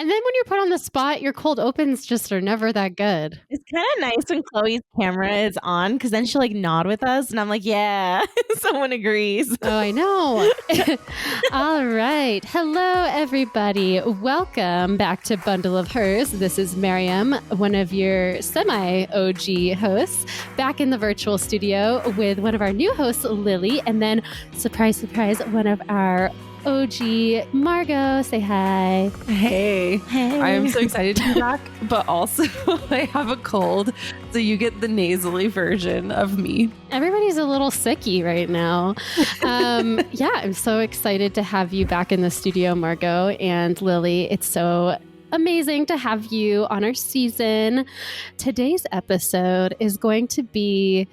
And then when you're put on the spot, your cold opens just are never that good. It's kind of nice when Chloe's camera is on because then she'll like nod with us and I'm like, yeah, someone agrees. Oh, I know. All right. Hello, everybody. Welcome back to Bundle of Hers. This is Miriam, one of your semi-OG hosts, back in the virtual studio with one of our new hosts, Lily, and then, surprise, surprise, one of our OG, Margot. Say hi. Hey. Hey. I am so excited to be back, but also I have a cold, so you get the nasally version of me. Everybody's a little sicky right now. Yeah, I'm so excited to have you back in the studio, Margot and Lily. It's so amazing to have you on our season. Today's episode is going to be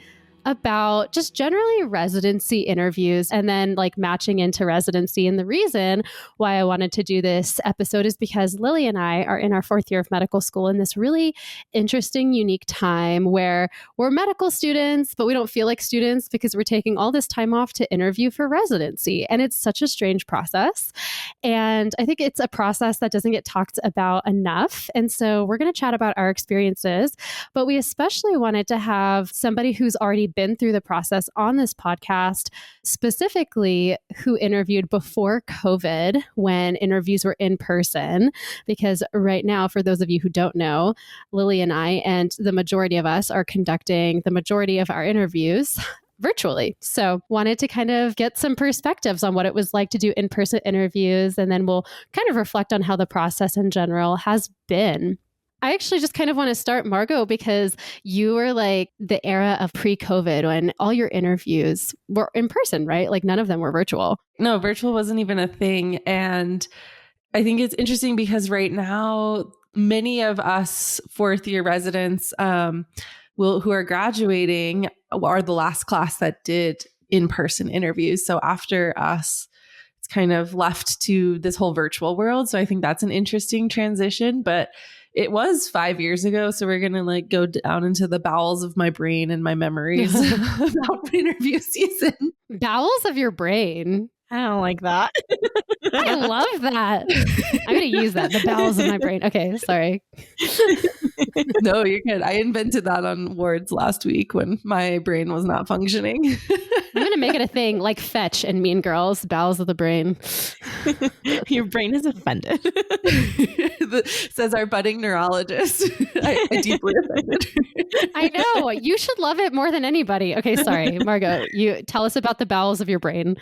about just generally residency interviews and then like matching into residency. And the reason why I wanted to do this episode is because Lily and I are in our fourth year of medical school in this really interesting, unique time where we're medical students, but we don't feel like students because we're taking all this time off to interview for residency. And it's such a strange process. And I think it's a process that doesn't get talked about enough. And so we're going to chat about our experiences, but we especially wanted to have somebody who's already been through the process on this podcast, specifically who interviewed before COVID when interviews were in person. Because right now, for those of you who don't know, Lily and I and the majority of us are conducting the majority of our interviews virtually. So wanted to kind of get some perspectives on what it was like to do in-person interviews. And then we'll kind of reflect on how the process in general has been. I actually just kind of want to start, Margot, because you were like the era of pre-COVID when all your interviews were in person, right? Like none of them were virtual. No, virtual wasn't even a thing. And I think it's interesting because right now, many of us fourth year residents who are graduating are the last class that did in-person interviews. So after us, it's kind of left to this whole virtual world. So I think that's an interesting transition, but it was 5 years ago. So we're going to like go down into the bowels of my brain and my memories about interview season. Bowels of your brain. I don't like that. I love that. I'm going to use that. The bowels of my brain. Okay, sorry. No, you're good. I invented that on wards last week when my brain was not functioning. I'm going to make it a thing like Fetch and Mean Girls, bowels of the brain. Your brain is offended. Says our budding neurologist. I deeply offended. I know. You should love it more than anybody. Okay, sorry. Margot, you tell us about the bowels of your brain.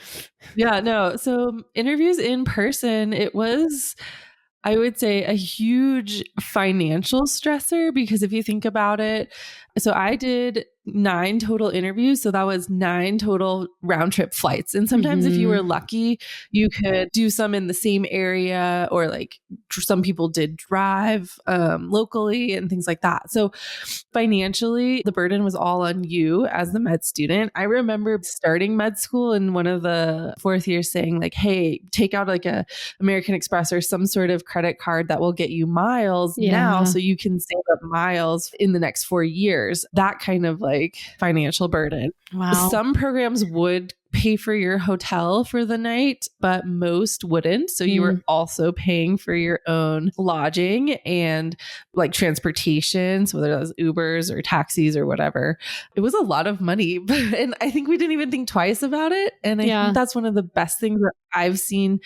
Yeah, no. So interviews in person, it was, I would say, a huge financial stressor because if you think about it, so I did 9 total interviews. So that was 9 total round trip flights. And sometimes if you were lucky, you could do some in the same area or like some people did drive locally and things like that. So financially, the burden was all on you as the med student. I remember starting med school and one of the fourth years saying like, hey, take out like a American Express or some sort of credit card that will get you miles now so you can save up miles in the next 4 years. That kind of like financial burden. Wow. Some programs would pay for your hotel for the night, but most wouldn't. So you were also paying for your own lodging and like transportation. So whether that was Ubers or taxis or whatever, it was a lot of money. And I think we didn't even think twice about it. And I think that's one of the best things that I've seen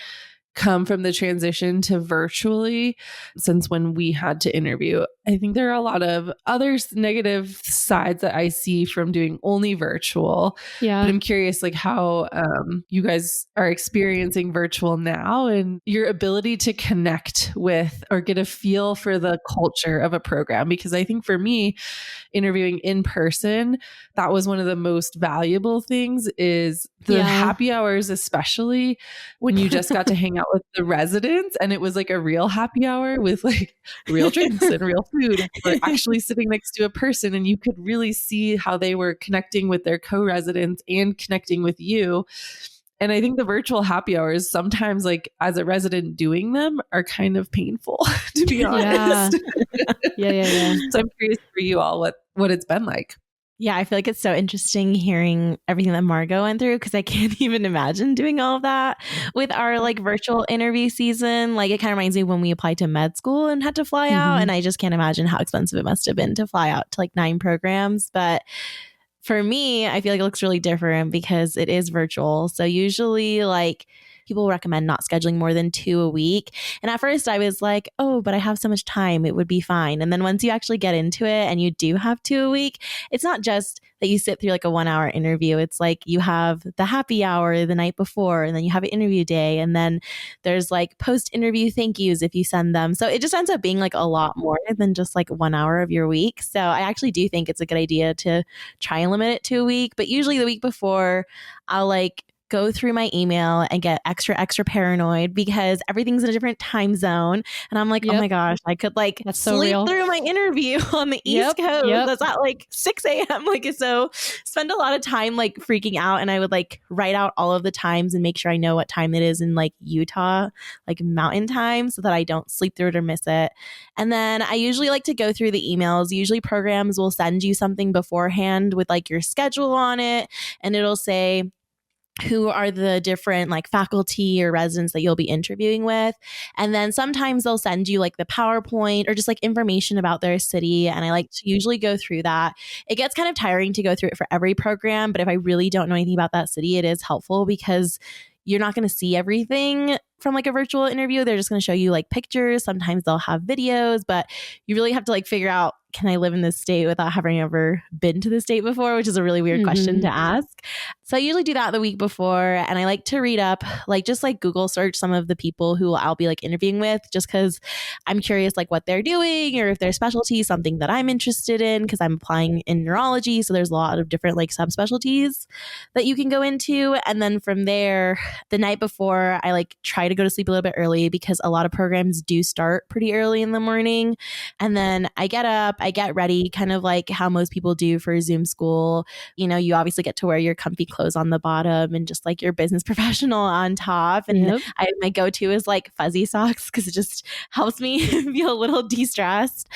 come from the transition to virtually since when we had to interview. I think there are a lot of other negative sides that I see from doing only virtual. Yeah. But I'm curious like how you guys are experiencing virtual now and your ability to connect with or get a feel for the culture of a program. Because I think for me, interviewing in person, that was one of the most valuable things is the happy hours, especially when you just got to hang out with the residents and it was like a real happy hour with like real drinks and real food. And you were actually sitting next to a person and you could really see how they were connecting with their co-residents and connecting with you. And I think the virtual happy hours sometimes like as a resident doing them are kind of painful, to be honest. Yeah. So I'm curious for you all what it's been like. Yeah, I feel like it's so interesting hearing everything that Margot went through because I can't even imagine doing all of that with our like virtual interview season. Like it kind of reminds me when we applied to med school and had to fly out. And I just can't imagine how expensive it must have been to fly out to like 9 programs. But for me, I feel like it looks really different because it is virtual. So usually like people recommend not scheduling more than 2 a week. And at first I was like, oh, but I have so much time, it would be fine. And then once you actually get into it and you do have 2 a week, it's not just that you sit through like a 1-hour interview. It's like you have the happy hour the night before, and then you have an interview day. And then there's like post-interview thank yous if you send them. So it just ends up being like a lot more than just like 1 hour of your week. So I actually do think it's a good idea to try and limit it to a week. But usually the week before, I'll like go through my email and get extra paranoid because everything's in a different time zone. And I'm like, oh my gosh, I could like sleep through my interview on the East Coast. That's at like 6 a.m. Like, so spend a lot of time like freaking out. And I would like write out all of the times and make sure I know what time it is in like Utah, like mountain time, so that I don't sleep through it or miss it. And then I usually like to go through the emails. Usually programs will send you something beforehand with like your schedule on it. And it'll say, who are the different like faculty or residents that you'll be interviewing with. And then sometimes they'll send you like the PowerPoint or just like information about their city. And I like to usually go through that. It gets kind of tiring to go through it for every program, but if I really don't know anything about that city, it is helpful because you're not going to see everything from like a virtual interview. They're just going to show you like pictures. Sometimes they'll have videos, but you really have to like figure out, can I live in this state without having ever been to the state before, which is a really weird question to ask. So I usually do that the week before. And I like to read up, like just like Google search some of the people who I'll be like interviewing with, just because I'm curious like what they're doing or if their specialty is something that I'm interested in, because I'm applying in neurology. So there's a lot of different like subspecialties that you can go into. And then from there, the night before, I like try to go to sleep a little bit early because a lot of programs do start pretty early in the morning. And then I get up, I get ready, kind of like how most people do for Zoom school. You know, you obviously get to wear your comfy clothes on the bottom and just like your business professional on top. And my go-to is like fuzzy socks because it just helps me feel a little de-stressed.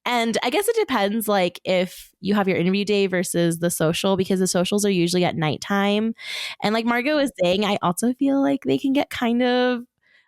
And I guess it depends like if you have your interview day versus the social, because the socials are usually at nighttime. And like Margot was saying, I also feel like they can get kind of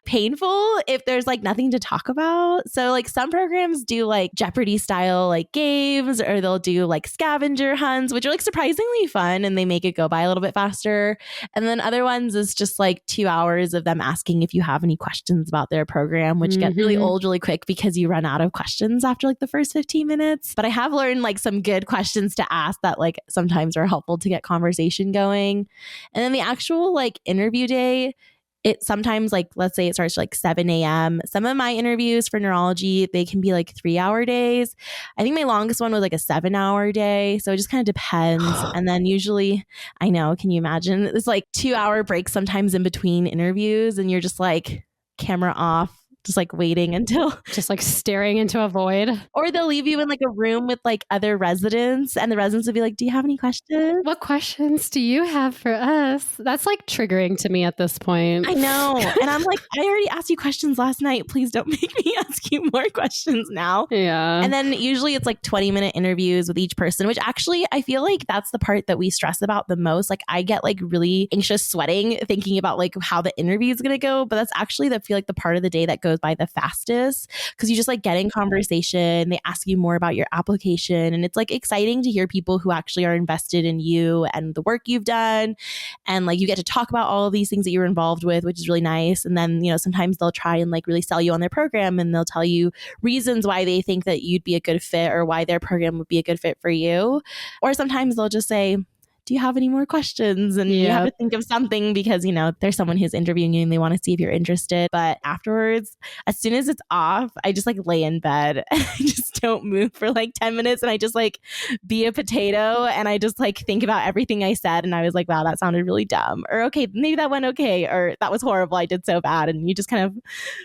painful if there's like nothing to talk about. So like some programs do like Jeopardy style like games, or they'll do like scavenger hunts, which are like surprisingly fun and they make it go by a little bit faster. And then other ones is just like 2 hours of them asking if you have any questions about their program, which get really old really quick because you run out of questions after like the first 15 minutes. But I have learned like some good questions to ask that like sometimes are helpful to get conversation going. And then the actual like interview day, it sometimes like, let's say it starts like 7 a.m. Some of my interviews for neurology, they can be like 3-hour days. I think my longest one was like a 7-hour day. So it just kind of depends. And then usually, I know, can you imagine? It's like 2-hour breaks sometimes in between interviews and you're just like camera off, just like waiting until just like staring into a void. Or they'll leave you in like a room with like other residents and the residents will be like, do you have any questions? What questions do you have for us? That's like triggering to me at this point. I know. And I'm like, I already asked you questions last night. Please don't make me ask you more questions now. Yeah. And then usually it's like 20-minute interviews with each person, which actually I feel like that's the part that we stress about the most. Like I get like really anxious sweating thinking about like how the interview is going to go. But that's actually I feel like the part of the day that goes by the fastest because you just like get in conversation. They ask you more about your application. And it's like exciting to hear people who actually are invested in you and the work you've done. And like you get to talk about all of these things that you're involved with, which is really nice. And then, you know, sometimes they'll try and like really sell you on their program and they'll tell you reasons why they think that you'd be a good fit or why their program would be a good fit for you. Or sometimes they'll just say, do you have any more questions? And you have to think of something because, you know, there's someone who's interviewing you and they want to see if you're interested. But afterwards, as soon as it's off, I just like lay in bed and I just don't move for like 10 minutes. And I just like be a potato and I just like think about everything I said. And I was like, wow, that sounded really dumb. Or okay, maybe that went okay. Or that was horrible. I did so bad. And you just kind of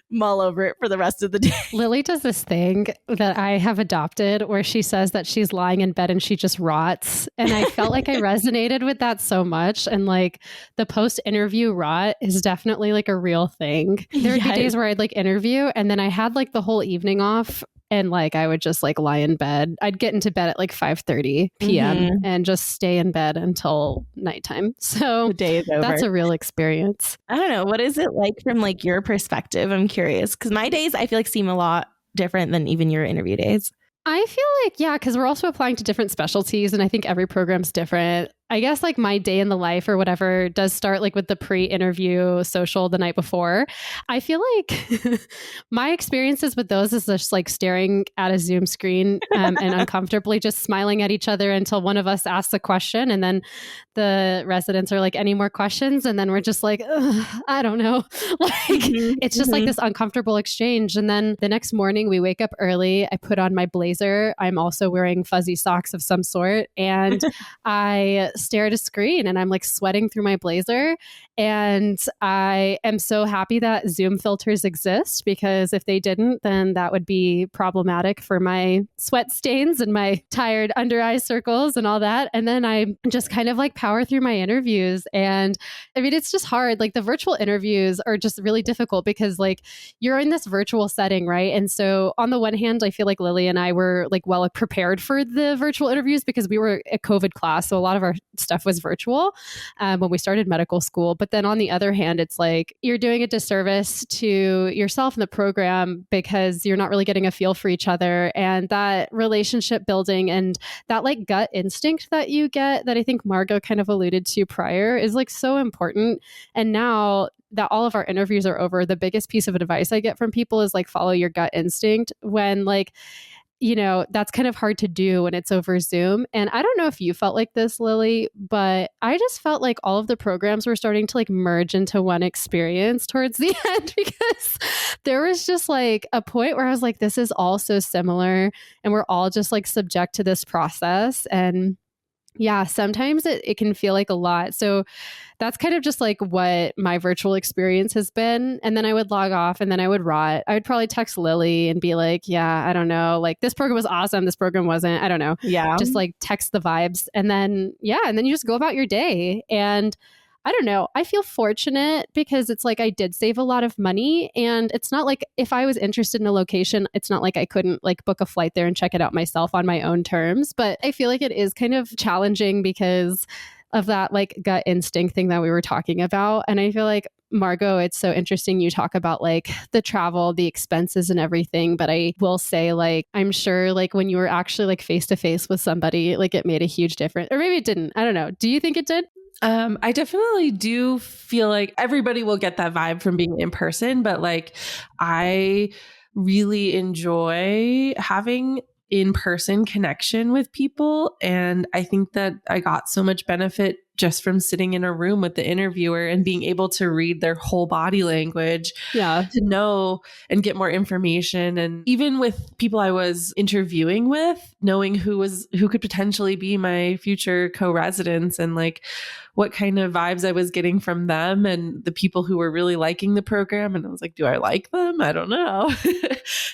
mull over it for the rest of the day. Lily does this thing that I have adopted where she says that she's lying in bed and she just rots. And I felt like I resonated with that so much. And like the post-interview rot is definitely like a real thing. There would be days where I'd like interview and then I had like the whole evening off And like, I would just like lie in bed. I'd get into bed at like 5:30 p.m. and just stay in bed until nighttime. So The day is over. that's a real experience. I don't know. What is it like from like your perspective? I'm curious because my days I feel like seem a lot different than even your interview days. I feel like, yeah, because we're also applying to different specialties and I think every program's different. I guess like my day in the life or whatever does start like with the pre-interview social the night before. I feel like my experiences with those is just like staring at a Zoom screen and uncomfortably just smiling at each other until one of us asks a question. And then the residents are like, any more questions? And then we're just like, I don't know. Like it's just like this uncomfortable exchange. And then the next morning we wake up early. I put on my blazer. I'm also wearing fuzzy socks of some sort. And I stare at a screen and I'm like sweating through my blazer. And I am so happy that Zoom filters exist because if they didn't, then that would be problematic for my sweat stains and my tired under eye circles and all that. And then I just kind of like power through my interviews. And I mean, it's just hard. Like the virtual interviews are just really difficult because like you're in this virtual setting, right? And so on the one hand, I feel like Lily and I were like well prepared for the virtual interviews because we were a COVID class. So a lot of our stuff was virtual when we started medical school. But then on the other hand, it's like you're doing a disservice to yourself in the program because you're not really getting a feel for each other. And that relationship building and that like gut instinct that you get that I think Margot kind of alluded to prior is like so important. And now that all of our interviews are over, the biggest piece of advice I get from people is like follow your gut instinct when like, you know, that's kind of hard to do when it's over Zoom. And I don't know if you felt like this, Lily, but I just felt like all of the programs were starting to like merge into one experience towards the end because there was just like a point where I was like, this is all so similar and we're all just like subject to this process. And yeah, sometimes it can feel like a lot. So that's kind of just like what my virtual experience has been. And then I would log off and then I would rot. I would probably text Lily and be like, yeah, I don't know. Like this program was awesome. This program wasn't. I don't know. Yeah. Just like text the vibes. And then, yeah. And then you just go about your day. And I don't know. I feel fortunate because it's like I did save a lot of money. And it's not like if I was interested in a location, it's not like I couldn't like book a flight there and check it out myself on my own terms. But I feel like it is kind of challenging because of that like gut instinct thing that we were talking about. And I feel like Margot, it's so interesting you talk about like the travel, the expenses and everything. But I will say like, I'm sure like when you were actually like face to face with somebody, like it made a huge difference. Or maybe it didn't. I don't know. Do you think it did? I definitely do feel like everybody will get that vibe from being in person, but like I really enjoy having in-person connection with people. And I think that I got so much benefit just from sitting in a room with the interviewer and being able to read their whole body language, to know and get more information. And even with people I was interviewing with, knowing who could potentially be my future co-residents and like what kind of vibes I was getting from them and the people who were really liking the program. And I was like, do I like them? I don't know.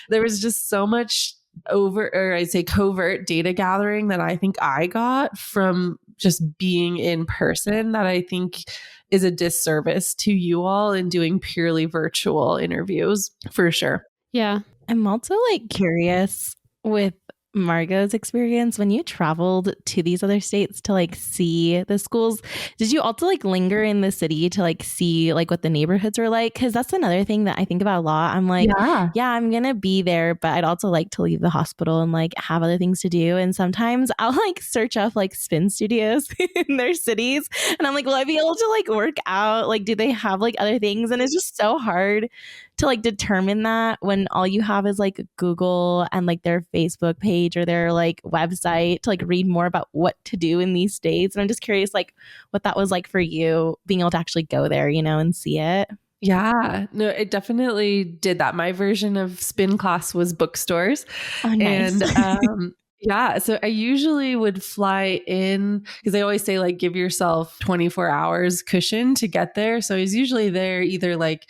There was just so much covert data gathering that I think I got from just being in person that I think is a disservice to you all in doing purely virtual interviews for sure. Yeah. I'm also like curious with Margot's experience when you traveled to these other states to like see the schools. Did you also like linger in the city to like see like what the neighborhoods were like? Because that's another thing that I think about a lot. I'm like, yeah, I'm gonna be there, but I'd also like to leave the hospital and like have other things to do. And sometimes I'll like search up like spin studios in their cities, and I'm like, will I be able to like work out? Like, do they have like other things? And it's just so hard to like determine that when all you have is like Google and like their Facebook page or their like website to like read more about what to do in these states. And I'm just curious like what that was like for you being able to actually go there, you know, and see it. Yeah, no, it definitely did that. My version of spin class was bookstores. Oh, nice. And yeah, so I usually would fly in because they always say like give yourself 24 hours cushion to get there. So I was usually there either like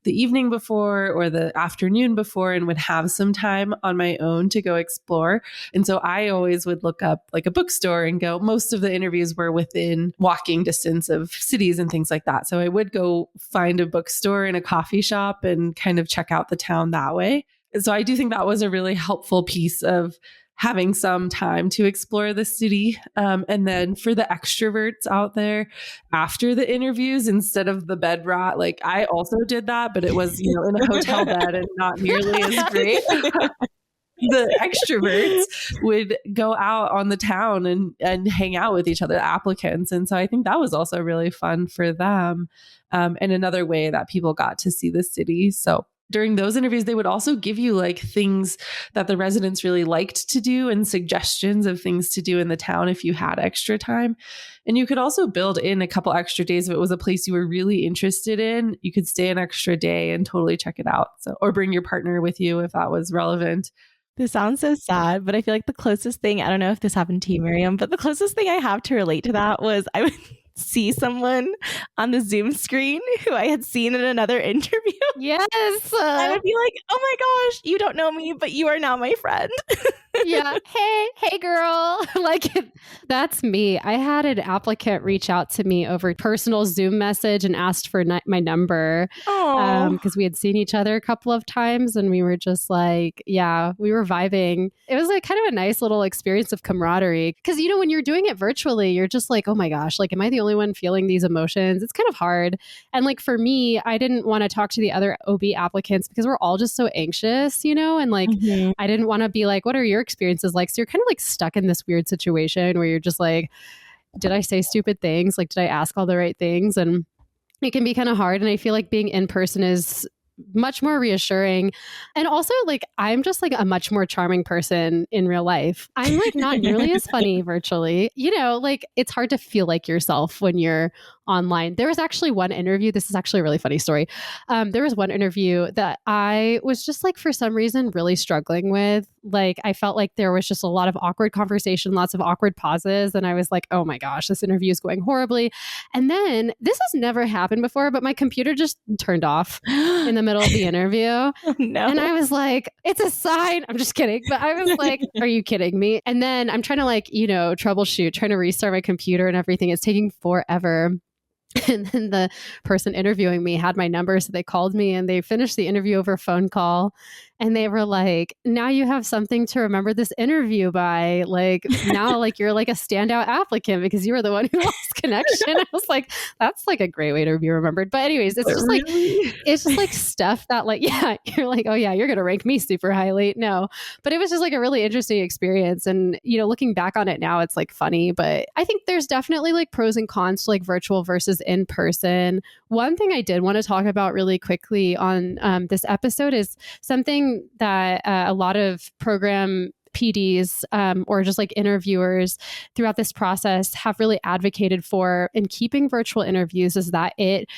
the evening before or the afternoon before and would have some time on my own to go explore. And so I always would look up like a bookstore and go, most of the interviews were within walking distance of cities and things like that. So I would go find a bookstore and a coffee shop and kind of check out the town that way. So I do think that was a really helpful piece of having some time to explore the city. And then for the extroverts out there after the interviews, instead of the bed rot, like I also did that, but it was, in a hotel bed and not nearly as great. The extroverts would go out on the town and hang out with each other, applicants. And so I think that was also really fun for them. And another way that people got to see the city. So during those interviews, they would also give you like things that the residents really liked to do and suggestions of things to do in the town if you had extra time. And you could also build in a couple extra days if it was a place you were really interested in. You could stay an extra day and totally check it out. So, or bring your partner with you if that was relevant. This sounds so sad, but I feel like the closest thing, I don't know if this happened to you, Miriam, but the closest thing I have to relate to that was I would see someone on the Zoom screen who I had seen in another interview. Yes. I would be like, oh my gosh, you don't know me, but you are now my friend. Yeah. Hey, girl. Like, that's me. I had an applicant reach out to me over personal Zoom message and asked for my number because we had seen each other a couple of times and we were just like, yeah, we were vibing. It was like kind of a nice little experience of camaraderie because, when you're doing it virtually, you're just like, oh my gosh, like, am I the only one feeling these emotions? It's kind of hard. And like for me, I didn't want to talk to the other OB applicants because we're all just so anxious, and like I didn't want to be like, what are your experiences like? So you're kind of like stuck in this weird situation where you're just like, did I say stupid things? Like, did I ask all the right things? And it can be kind of hard. And I feel like being in person is much more reassuring. And also like, I'm just like a much more charming person in real life. I'm like not nearly as funny virtually, like it's hard to feel like yourself when you're online. There was actually one interview. This is actually a really funny story. There was one interview that I was just like, for some reason, really struggling with. Like, I felt like there was just a lot of awkward conversation, lots of awkward pauses. And I was like, oh my gosh, this interview is going horribly. And then this has never happened before, but my computer just turned off in the middle of the interview. Oh, no. And I was like, it's a sign. I'm just kidding. But I was like, are you kidding me? And then I'm trying to like, troubleshoot, trying to restart my computer and everything. It's taking forever. And then the person interviewing me had my number. So they called me and they finished the interview over a phone call. And they were like, now you have something to remember this interview by. Like, now, like, you're like a standout applicant because you were the one who lost connection. I was like, that's like a great way to be remembered. But anyways, it's just like, it's just like stuff that like, yeah, you're like, oh yeah, you're going to rank me super highly. No, but it was just like a really interesting experience. And, looking back on it now, it's like funny, but I think there's definitely like pros and cons to like virtual versus in person. One thing I did want to talk about really quickly on this episode is something that a lot of program PDs or just like interviewers throughout this process have really advocated for in keeping virtual interviews is that it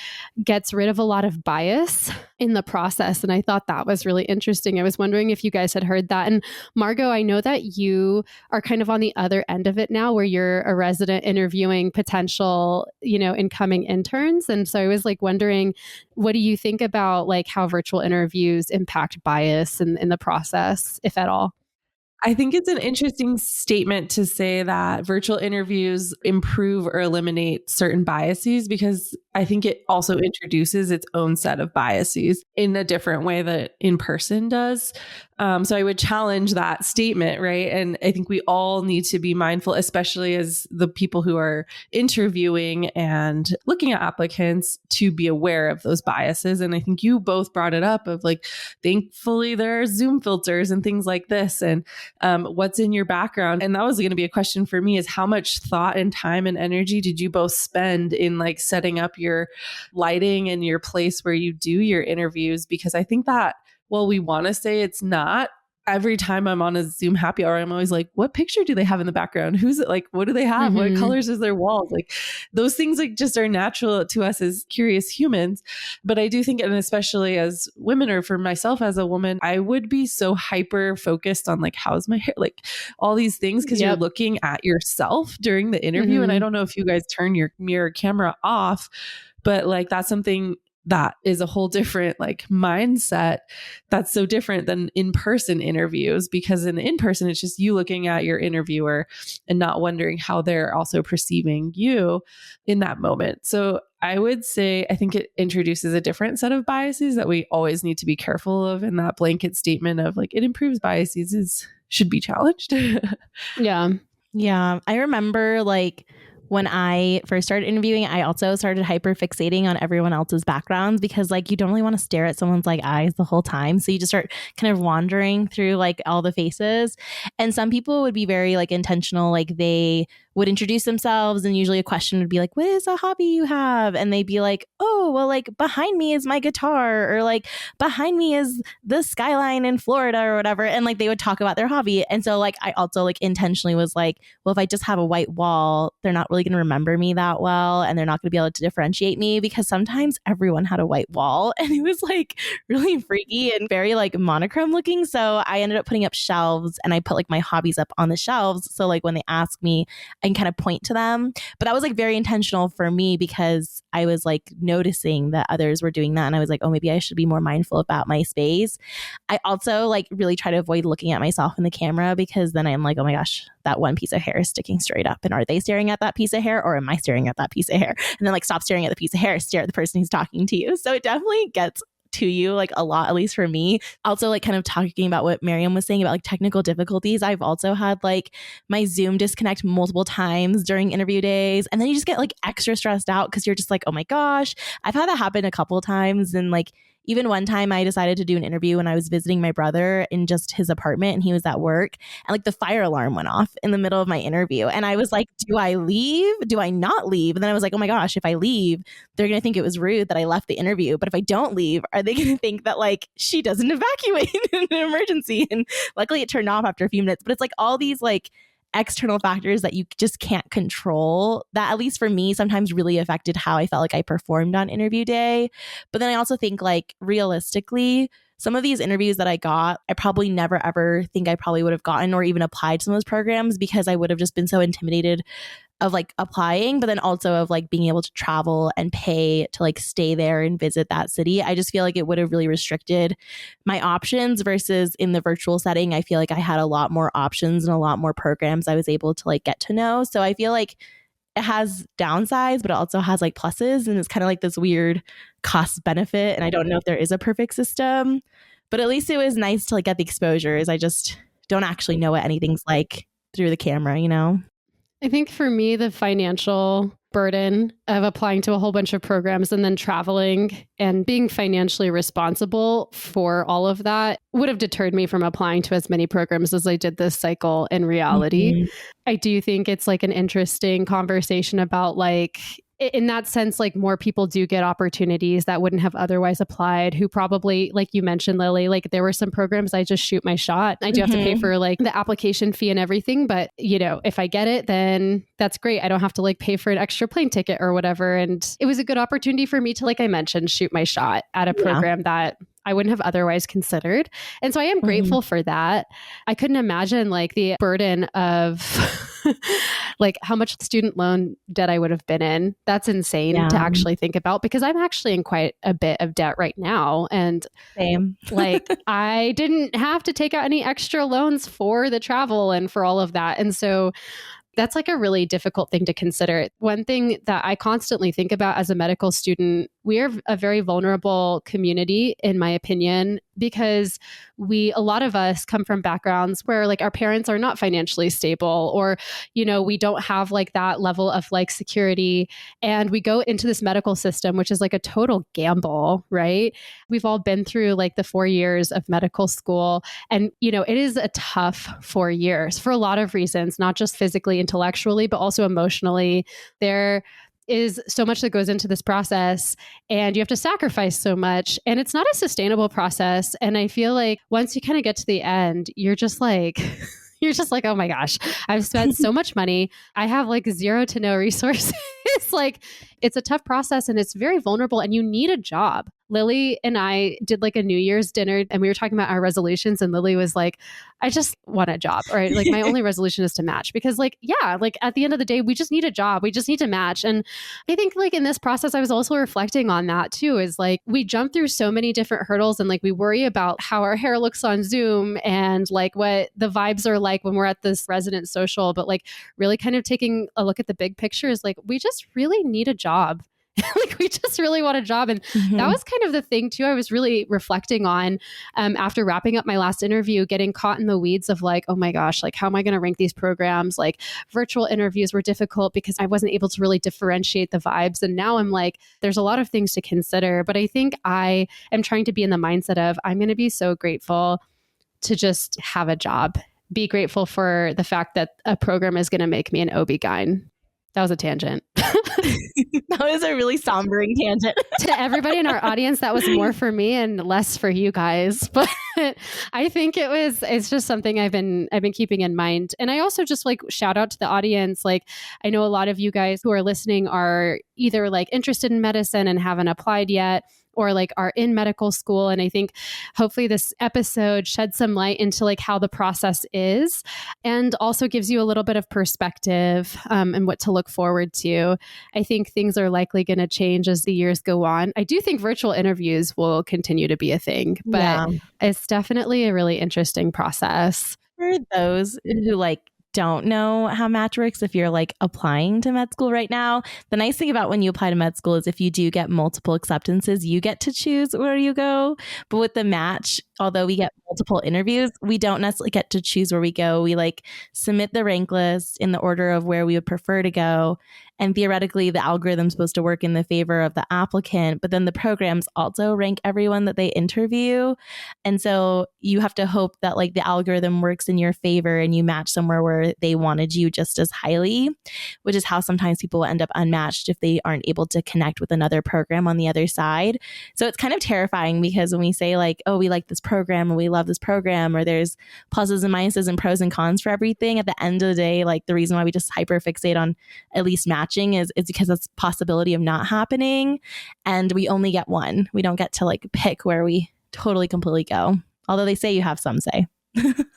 gets rid of a lot of bias in the process. And I thought that was really interesting. I was wondering if you guys had heard that. And Margot, I know that you are kind of on the other end of it now where you're a resident interviewing potential, incoming interns. And so I was like wondering, what do you think about like how virtual interviews impact bias in the process, if at all? I think it's an interesting statement to say that virtual interviews improve or eliminate certain biases because I think it also introduces its own set of biases in a different way that in person does. So I would challenge that statement, right? And I think we all need to be mindful, especially as the people who are interviewing and looking at applicants to be aware of those biases. And I think you both brought it up of like, thankfully there are Zoom filters and things like this and what's in your background. And that was going to be a question for me is how much thought and time and energy did you both spend in like setting up your lighting and your place where you do your interviews? Because I think that while we want to say it's not, every time I'm on a Zoom happy hour, I'm always like, what picture do they have in the background? Who's it? Like, what do they have? What colors is their walls? Like those things like just are natural to us as curious humans. But I do think, and especially as women or for myself as a woman, I would be so hyper focused on like, how's my hair? Like all these things because you're looking at yourself during the interview. And I don't know if you guys turn your mirror camera off, but like that's something that is a whole different like mindset that's so different than in-person interviews, because in person, it's just you looking at your interviewer and not wondering how they're also perceiving you in that moment. So I would say, I think it introduces a different set of biases that we always need to be careful of. And that blanket statement of like, it improves biases should be challenged. Yeah. Yeah. I remember like when I first started interviewing, I also started hyper fixating on everyone else's backgrounds because like you don't really want to stare at someone's like eyes the whole time. So you just start kind of wandering through like all the faces. And some people would be very like intentional, like they would introduce themselves and usually a question would be like, what is a hobby you have? And they'd be like, oh, well, like behind me is my guitar, or like behind me is the skyline in Florida or whatever. And like they would talk about their hobby. And so like I also like intentionally was like, well, if I just have a white wall, they're not really going to remember me that well. And they're not going to be able to differentiate me, because sometimes everyone had a white wall and it was like really freaky and very like monochrome looking. So I ended up putting up shelves and I put like my hobbies up on the shelves. So like when they ask me, I can kind of point to them. But that was like very intentional for me because I was like noticing that others were doing that. And I was like, oh, maybe I should be more mindful about my space. I also like really try to avoid looking at myself in the camera, because then I'm like, oh my gosh, that one piece of hair is sticking straight up. And are they staring at that piece of hair, or am I staring at that piece of hair? And then like stop staring at the piece of hair, stare at the person who's talking to you. So it definitely gets to you like a lot, at least for me. Also like kind of talking about what Miriam was saying about like technical difficulties. I've also had like my Zoom disconnect multiple times during interview days. And then you just get like extra stressed out because you're just like, oh my gosh. I've had that happen a couple of times. And like even one time I decided to do an interview when I was visiting my brother in just his apartment and he was at work, and like the fire alarm went off in the middle of my interview. And I was like, do I leave? Do I not leave? And then I was like, oh my gosh, if I leave, they're going to think it was rude that I left the interview. But if I don't leave, are they going to think that like she doesn't evacuate in an emergency? And luckily it turned off after a few minutes. But it's like all these like external factors that you just can't control that, at least for me, sometimes really affected how I felt like I performed on interview day. But then I also think like realistically, some of these interviews that I got, I probably never ever think I probably would have gotten or even applied to those programs, because I would have just been so intimidated of like applying, but then also of like being able to travel and pay to like stay there and visit that city. I just feel like it would have really restricted my options, versus in the virtual setting, I feel like I had a lot more options and a lot more programs I was able to like get to know. So I feel like it has downsides, but it also has like pluses, and it's kind of like this weird cost benefit. And I don't know if there is a perfect system, but at least it was nice to like get the exposures. I just don't actually know what anything's like through the camera, you know? I think for me, the financial burden of applying to a whole bunch of programs and then traveling and being financially responsible for all of that would have deterred me from applying to as many programs as I did this cycle in reality. Mm-hmm. I do think it's like an interesting conversation about like, in that sense, like more people do get opportunities that wouldn't have otherwise applied, who probably, like you mentioned, Lily, like there were some programs I just shoot my shot. I do have to pay for like the application fee and everything. But, you know, if I get it, then that's great. I don't have to like pay for an extra plane ticket or whatever. And it was a good opportunity for me to, like I mentioned, shoot my shot at a program that I wouldn't have otherwise considered. And so I am grateful for that. I couldn't imagine like the burden of like how much student loan debt I would have been in. That's insane to actually think about, because I'm actually in quite a bit of debt right now. And same. Like I didn't have to take out any extra loans for the travel and for all of that. And so that's like a really difficult thing to consider. One thing that I constantly think about as a medical student, we are a very vulnerable community, in my opinion, because a lot of us come from backgrounds where like our parents are not financially stable, or, you know, we don't have like that level of like security. And we go into this medical system, which is like a total gamble, right? We've all been through like the 4 years of medical school. And, you know, it is a tough 4 years for a lot of reasons, not just physically, intellectually, but also emotionally. There is so much that goes into this process, and you have to sacrifice so much, and it's not a sustainable process. And I feel like once you kind of get to the end, you're just like, oh my gosh, I've spent so much money. I have like zero to no resources. Like it's a tough process and it's very vulnerable, and you need a job. Lily and I did like a New Year's dinner and we were talking about our resolutions. And Lily was like, I just want a job, or like my only resolution is to match, because like, yeah, like at the end of the day, we just need a job. We just need to match. And I think like in this process, I was also reflecting on that too, is like we jump through so many different hurdles and like we worry about how our hair looks on Zoom and like what the vibes are like when we're at this resident social, but like really kind of taking a look at the big picture is like, we just really need a job. Like we just really want a job. And that was kind of the thing too. I was really reflecting on after wrapping up my last interview, getting caught in the weeds of like, oh my gosh, like how am I going to rank these programs? Like virtual interviews were difficult because I wasn't able to really differentiate the vibes. And now I'm like, there's a lot of things to consider, but I think I am trying to be in the mindset of I'm going to be so grateful to just have a job. Be grateful for the fact that a program is going to make me an OB-GYN. That was a tangent. That was a really sombering tangent. To everybody in our audience, that was more for me and less for you guys. But I think it's just something I've been keeping in mind. And I also just like shout out to the audience. Like I know a lot of you guys who are listening are either like interested in medicine and haven't applied yet, or like are in medical school. And I think hopefully this episode sheds some light into like how the process is and also gives you a little bit of perspective and what to look forward to. I think things are likely going to change as the years go on. I do think virtual interviews will continue to be a thing, but it's definitely a really interesting process. For those who like don't know how match works, if you're like applying to med school right now, the nice thing about when you apply to med school is if you do get multiple acceptances, you get to choose where you go. But with the match, although we get multiple interviews, we don't necessarily get to choose where we go. We like submit the rank list in the order of where we would prefer to go. And theoretically, the algorithm's supposed to work in the favor of the applicant, but then the programs also rank everyone that they interview. And so you have to hope that like the algorithm works in your favor and you match somewhere where they wanted you just as highly, which is how sometimes people end up unmatched if they aren't able to connect with another program on the other side. So it's kind of terrifying because when we say like, oh, we like this program and we love this program, or there's pluses and minuses and pros and cons for everything, at the end of the day, like the reason why we just hyperfixate on at least matching is because it's a possibility of not happening. And we only get one. We don't get to like pick where we totally completely go. Although they say you have some say.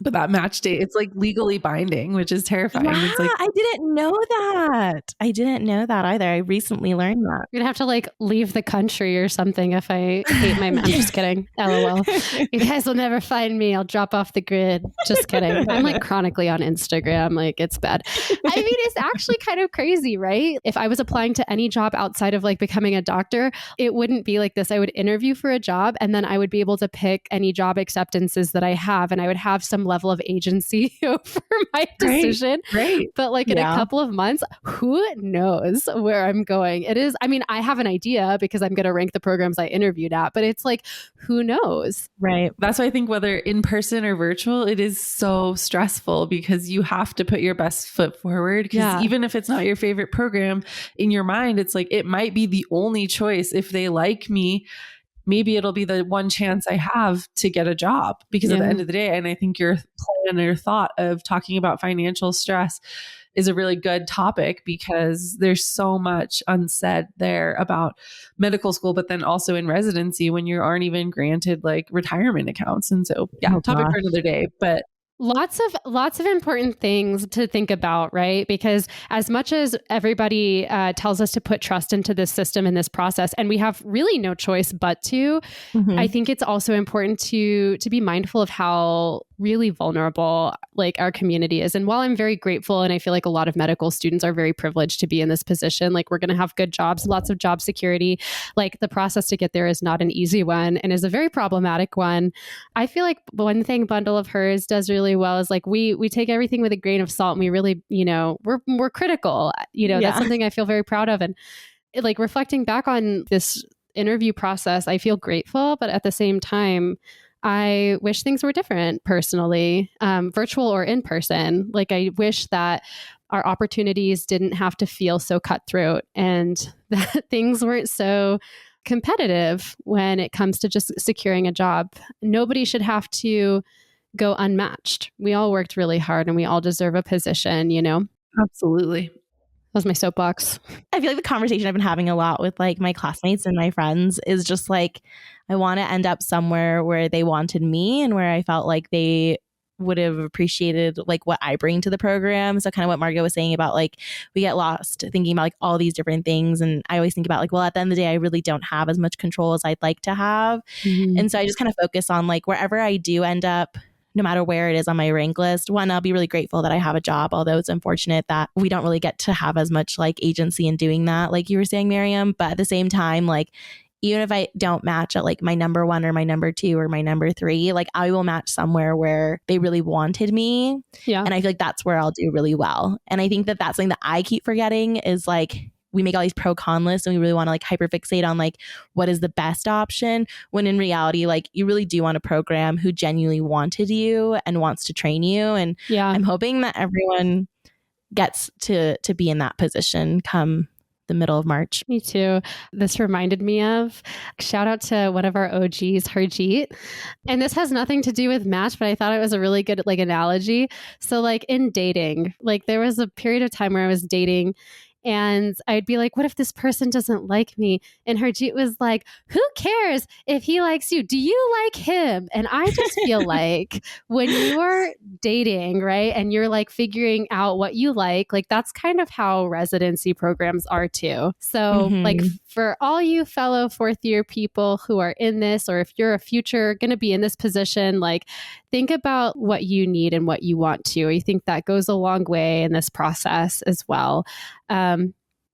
But that match date, it's like legally binding, which is terrifying. Yeah, it's like, I didn't know that. I didn't know that either. I recently learned that. You're gonna have to like leave the country or something if I hate my I'm just kidding. LOL. You guys will never find me. I'll drop off the grid. Just kidding. I'm like chronically on Instagram. Like it's bad. I mean, it's actually kind of crazy, right? If I was applying to any job outside of like becoming a doctor, it wouldn't be like this. I would interview for a job and then I would be able to pick any job acceptances that I have, and I would have some level of agency over my decision. Right. But like in a couple of months, who knows where I'm going? It is, I mean, I have an idea because I'm going to rank the programs I interviewed at, but it's like, who knows? Right. That's why I think whether in person or virtual, it is so stressful because you have to put your best foot forward. Because even if it's not your favorite program, in your mind, it's like, it might be the only choice. If they like me, maybe it'll be the one chance I have to get a job, because at the end of the day, and I think your plan or your thought of talking about financial stress is a really good topic, because there's so much unsaid there about medical school, but then also in residency when you aren't even granted like retirement accounts. And so topic for another day, but lots of important things to think about, right? Because as much as everybody tells us to put trust into this system and this process, and we have really no choice but to, I think it's also important to be mindful of how really vulnerable like our community is. And while I'm very grateful, and I feel like a lot of medical students are very privileged to be in this position, like we're going to have good jobs, lots of job security, like the process to get there is not an easy one and is a very problematic one. I feel like one thing Bundle of Hers does really well is like we take everything with a grain of salt, and we really, we're critical, that's something I feel very proud of. And like reflecting back on this interview process, I feel grateful, but at the same time, I wish things were different personally, virtual or in person. Like I wish that our opportunities didn't have to feel so cutthroat and that things weren't so competitive when it comes to just securing a job. Nobody should have to go unmatched. We all worked really hard and we all deserve a position, Absolutely. was my soapbox. I feel like the conversation I've been having a lot with like my classmates and my friends is just like, I want to end up somewhere where they wanted me and where I felt like they would have appreciated like what I bring to the program. So kind of what Margot was saying about like, we get lost thinking about like all these different things. And I always think about like, well, at the end of the day, I really don't have as much control as I'd like to have. Mm-hmm. And so I just kind of focus on like wherever I do end up, no matter where it is on my rank list. One, I'll be really grateful that I have a job, although it's unfortunate that we don't really get to have as much like agency in doing that, like you were saying, Miriam. But at the same time, like, even if I don't match at like my number 1 or my number 2 or my number 3, like I will match somewhere where they really wanted me. Yeah. And I feel like that's where I'll do really well. And I think that that's something that I keep forgetting is like, we make all these pro con lists and we really want to like hyperfixate on like what is the best option, when in reality, like you really do want a program who genuinely wanted you and wants to train you. And Yeah. I'm hoping that everyone gets to be in that position come the middle of March. Me too. This reminded me of, shout out to one of our OGs, Harjeet. And this has nothing to do with Match, but I thought it was a really good like analogy. So like in dating, like there was a period of time where I was dating and I'd be like, what if this person doesn't like me? And Harjeet was like, who cares if he likes you? Do you like him? And I just feel like when you're dating, right, and you're like figuring out what you like that's kind of how residency programs are too. So like for all you fellow fourth year people who are in this, or if you're a future going to be in this position, like think about what you need and what you want to. I think that goes a long way in this process as well.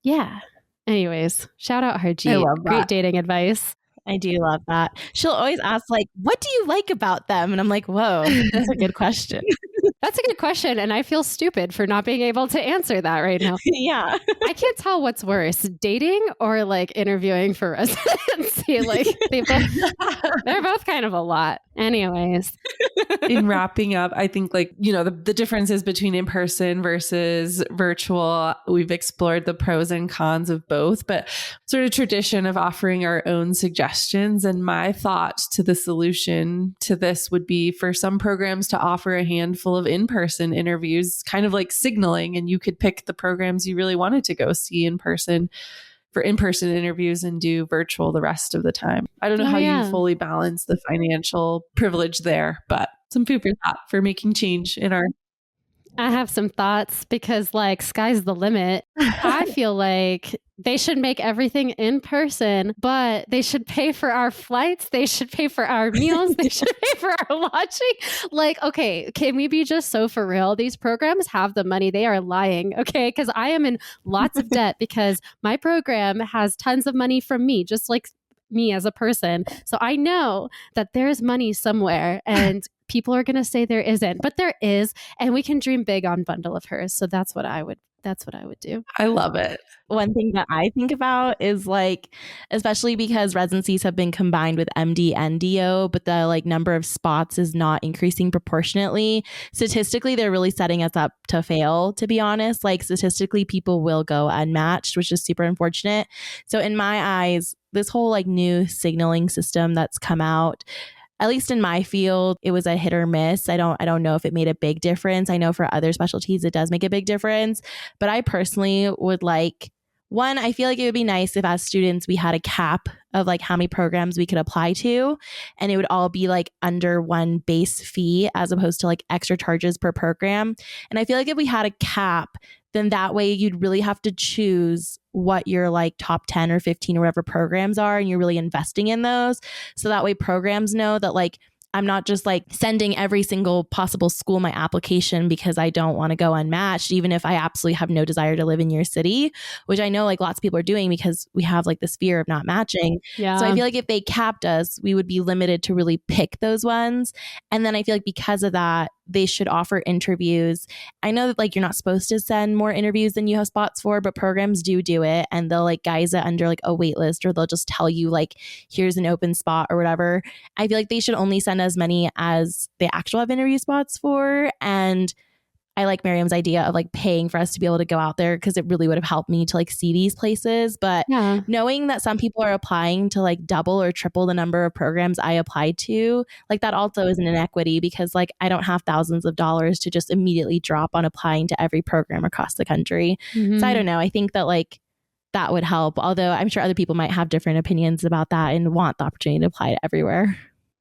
Yeah. Anyways, shout out Harjeet. I love that. Great dating advice. I do love that. She'll always ask like, what do you like about them? And I'm like, whoa, that's a good question. That's a good question. And I feel stupid for not being able to answer that right now. Yeah. I can't tell what's worse, dating or like interviewing for residency. Like they're both kind of a lot. Anyways. In wrapping up, I think like, you know, the differences between in-person versus virtual, we've explored the pros and cons of both, but sort of tradition of offering our own suggestions. And my thought to the solution to this would be for some programs to offer a handful of in-person interviews, kind of like signaling, and you could pick the programs you really wanted to go see in person for in-person interviews and do virtual the rest of the time. I don't know how you fully balance the financial privilege there, but some food for thought for making change in our... I have some thoughts because like sky's the limit. I feel like they should make everything in person, but they should pay for our flights. They should pay for our meals. They should pay for our lodging. Like, okay, can we be just so for real? These programs have the money. They are lying. Okay. Because I am in lots of debt because my program has tons of money from me, just like me as a person. So I know that there's money somewhere and people are going to say there isn't, but there is, and we can dream big on Bundle of Hers. So that's what I would do. I love it. One thing that I think about is like, especially because residencies have been combined with MD and DO, but the like number of spots is not increasing proportionately. Statistically, they're really setting us up to fail, to be honest. Like statistically, people will go unmatched, which is super unfortunate. So in my eyes, this whole like new signaling system that's come out, at least in my field, it was a hit or miss. I don't know if it made a big difference. I know for other specialties, it does make a big difference. But I personally would like, one, I feel like it would be nice if as students, we had a cap of like how many programs we could apply to. And it would all be like under one base fee as opposed to like extra charges per program. And I feel like if we had a cap, then that way you'd really have to choose what your like top 10 or 15 or whatever programs are, and you're really investing in those. So that way programs know that like, I'm not just like sending every single possible school my application because I don't want to go unmatched, even if I absolutely have no desire to live in your city, which I know like lots of people are doing because we have like this fear of not matching. Yeah. So I feel like if they capped us, we would be limited to really pick those ones. And then I feel like because of that, they should offer interviews. I know that like you're not supposed to send more interviews than you have spots for, but programs do it, and they'll like guise it under like a wait list, or they'll just tell you like, here's an open spot or whatever. I feel like they should only send as many as they actually have interview spots for. And I like Miriam's idea of like paying for us to be able to go out there because it really would have helped me to like see these places. But knowing that some people are applying to like double or triple the number of programs I applied to, like that also is an inequity because like I don't have thousands of dollars to just immediately drop on applying to every program across the country. So I don't know. I think that like that would help. Although I'm sure other people might have different opinions about that and want the opportunity to apply to everywhere.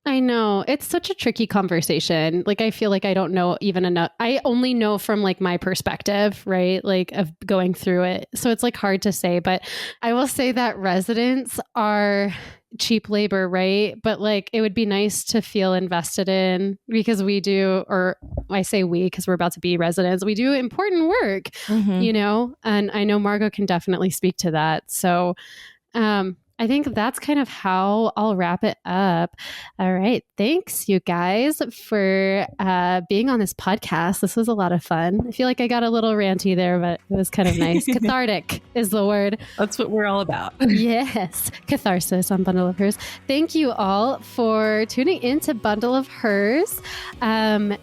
I know. It's such a tricky conversation. Like, I feel like I don't know even enough. I only know from like my perspective, right? Like of going through it. So it's like hard to say, but I will say that residents are cheap labor, right? But like, it would be nice to feel invested in because we do, or I say we, because we're about to be residents, we do important work, you know? And I know Margot can definitely speak to that. So, I think that's kind of how I'll wrap it up. All right. Thanks, you guys, for being on this podcast. This was a lot of fun. I feel like I got a little ranty there, but it was kind of nice. Cathartic is the word. That's what we're all about. Yes. Catharsis on Bundle of Hers. Thank you all for tuning in to Bundle of Hers. What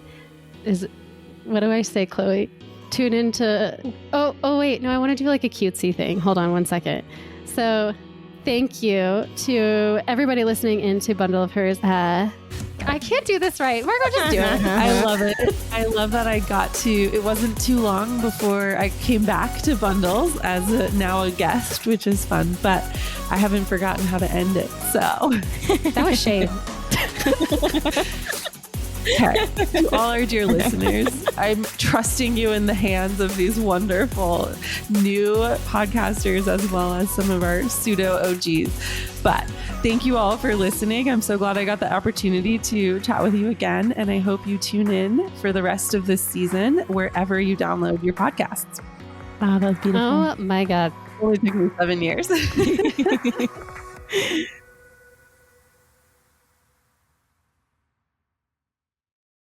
do I say, Chloe? Tune into... Oh, wait. No, I want to do like a cutesy thing. Hold on one second. So... Thank you to everybody listening into Bundle of Hers. I can't do this right. Margot, just do it. I love it. I love that I got to, it wasn't too long before I came back to Bundles as now a guest, which is fun, but I haven't forgotten how to end it. So that was shame. Okay. To all our dear listeners, I'm trusting you in the hands of these wonderful new podcasters as well as some of our pseudo OGs. But thank you all for listening. I'm so glad I got the opportunity to chat with you again. And I hope you tune in for the rest of this season wherever you download your podcasts. Wow, that was beautiful. Oh my God. It only took me 7 years.